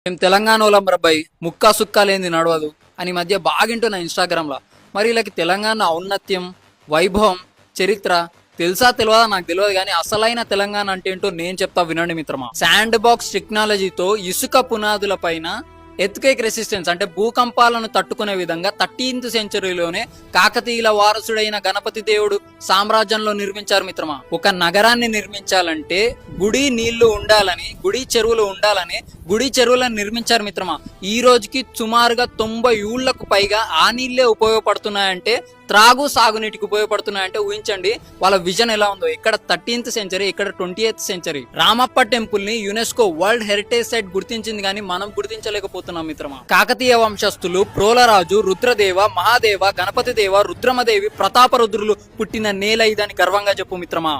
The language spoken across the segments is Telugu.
మేము తెలంగాణలో మరబ్బాయి ముక్కా సుక్కా లేనిది నడవదు అని మధ్య బాగింటున్నా ఇన్స్టాగ్రామ్లో. మరి వీళ్ళకి తెలంగాణ ఔన్నత్యం, వైభవం, చరిత్ర తెలుసా తెలియదా నాకు తెలియదు, కానీ అసలైన తెలంగాణ అంటే ఏంటో నేను చెప్తా వినండి మిత్రమా. శాండ్ బాక్స్ టెక్నాలజీతో ఇసుక పునాదుల పైన ఎర్త్క్వేక్ రెసిస్టెన్స్ అంటే భూకంపాలను తట్టుకునే విధంగా 13th సెంచరీలోనే కాకతీయుల వారసుడైన గణపతి దేవుడు సామ్రాజ్యంలో నిర్మించారు మిత్రమా. ఒక నగరాన్ని నిర్మించాలంటే గుడి నీళ్లు ఉండాలని, గుడి చెరువులు ఉండాలని గుడి చెరువులను నిర్మించారు మిత్రమా. ఈ రోజుకి సుమారుగా 90 ఏళ్లకు పైగా ఆ నీళ్లే ఉపయోగపడుతున్నాయంటే, త్రాగు సాగునీటికి ఉపయోగపడుతున్నాయంటే ఊహించండి వాళ్ళ విజన్ ఎలా ఉందో. ఇక్కడ 13th సెంచరీ, ఇక్కడ 20th సెంచరీ. రామప్ప టెంపుల్ ని యునెస్కో వరల్డ్ హెరిటేజ్ సైట్ గుర్తించింది, కానీ మనం గుర్తించలేకపోతున్నాం మిత్రమా. కాకతీయ వంశస్థులు ప్రోలరాజు, రుద్రదేవ, మహాదేవ, గణపతి దేవ, రుద్రమదేవి, ప్రతాపరుద్రులు పుట్టిన నేల ఇదని గర్వంగా చెప్పు మిత్రమా.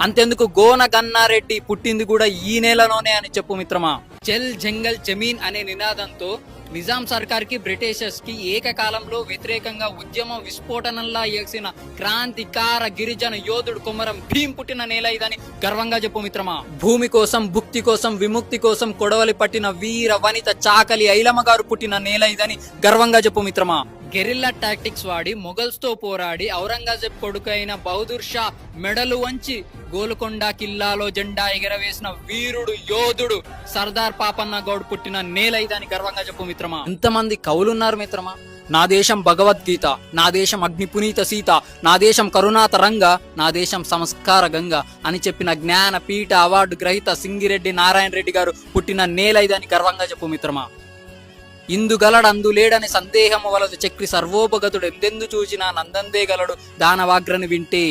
అంతెందుకు గోన గన్నారెడ్డి పుట్టింది కూడా ఈ నేలలోనే అని చెప్పు మిత్రమా. జల్ జంగల్ జమీన్ అనే నినాదంతో నిజాం సర్కార్ కి, బ్రిటిషర్స్ కి ఏకకాలంలో వ్యతిరేకంగా ఉద్యమం విస్ఫోటనంలా ఎగిసిన క్రాంతికార గిరిజన యోధుడు కొమరం భీం పుట్టిన నేల ఇదని గర్వంగా చెప్పు మిత్రమా. భూమి కోసం, భుక్తి కోసం, విముక్తి కోసం కొడవలి పట్టిన వీర వనిత చాకలి ఐలమ్మ గారు పుట్టిన నేల ఇదని గర్వంగా చెప్పు మిత్రమా. గెరిల్లా టాక్టిక్స్ వాడి మొఘల్స్ తో పోరాడి ఔరంగజేబ్ కొడుకైన బహదూర్ షా మెడలు వంచి గోల్కొండ కిల్లాలో జెండా ఎగరవేసిన వీరుడు యోధుడు సర్దార్ పాపన్న గౌడ్ పుట్టిన నేల ఇదని గర్వంగా చెప్పు మిత్రమా. ఎంతమంది కవులున్నారు మిత్రమా. నా దేశం భగవద్గీత, నా దేశం అగ్నిపునీత సీత, నా దేశం కరుణాతరంగ, నా దేశం సంస్కార గంగ అని చెప్పిన జ్ఞాన పీఠ అవార్డు గ్రహీత సింగిరెడ్డి నారాయణ రెడ్డి గారు పుట్టిన నేల ఇదని గర్వంగా చెప్పు మిత్రమా. ఇందుగలడు అందులేడని సందేహము వలదు చక్రి సర్వోపగతుడు ఎందెందు చూచినా నందందే గలడు దానవాగ్రని వింటే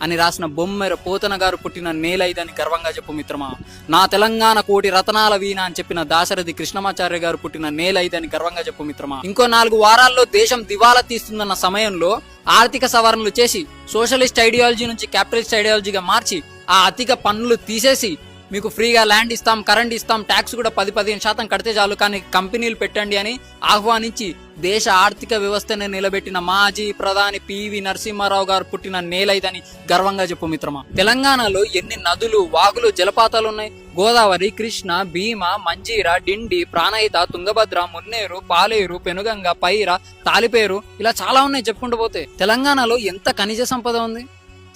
అని రాసిన బొమ్మెర పోతన గారు పుట్టిన నేల ఇదని గర్వంగా చెప్పు మిత్రమా. నా తెలంగాణ కోటి రతనాల వీణ అని చెప్పిన దాశరథి కృష్ణమాచార్య గారు పుట్టిన నేల ఇదని గర్వంగా చెప్పు మిత్రమా. ఇంకో 4 వారాల్లో దేశం దివాలా తీస్తుందన్న సమయంలో ఆర్థిక సవరణలు చేసి సోషలిస్ట్ ఐడియాలజీ నుంచి క్యాపిటలిస్ట్ ఐడియాలజీగా మార్చి ఆ అధిక పన్నులు తీసేసి మీకు ఫ్రీగా ల్యాండ్ ఇస్తాం, కరెంట్ ఇస్తాం, ట్యాక్స్ కూడా 10-15% కడితే చాలు, కానీ కంపెనీలు పెట్టండి అని ఆహ్వానించి దేశ ఆర్థిక వ్యవస్థని నిలబెట్టిన మాజీ ప్రధాని పివి నరసింహారావు గారు పుట్టిన నేల ఇదని గర్వంగా చెప్పు మిత్రమా. తెలంగాణలో ఎన్ని నదులు, వాగులు, జలపాతాలు ఉన్నాయి. గోదావరి, కృష్ణ, భీమ, మంజీర, డిండి, ప్రాణహిత, తుంగభద్ర, మున్నేరు, పాలేరు, పెనుగంగ, పైర, తాలిపేరు, ఇలా చాలా ఉన్నాయి చెప్పుకుంటూ పోతే. తెలంగాణలో ఎంత ఖనిజ సంపద ఉంది.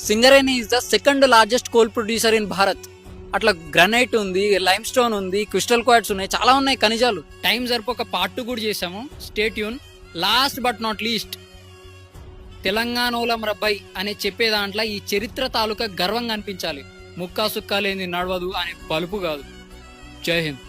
Singareni is the 2nd largest coal producer in Bharat. అట్లా గ్రానైట్ ఉంది, లైమ్ స్టోన్ ఉంది, క్రిస్టల్ క్వార్ట్స్ ఉన్నాయి, చాలా ఉన్నాయి ఖనిజాలు. టైం సరిపోక పార్ట్ 2 కూడా చేసాము, stay tune. Last but not least, తెలంగాణలో మరబ్బాయి అనే చెప్పే దాంట్లో ఈ చరిత్ర తాలూకా గర్వంగా అనిపించాలి. ముక్కా సుక్కా లేని నడవదు అనే పలుపు కాదు. జై హింద్.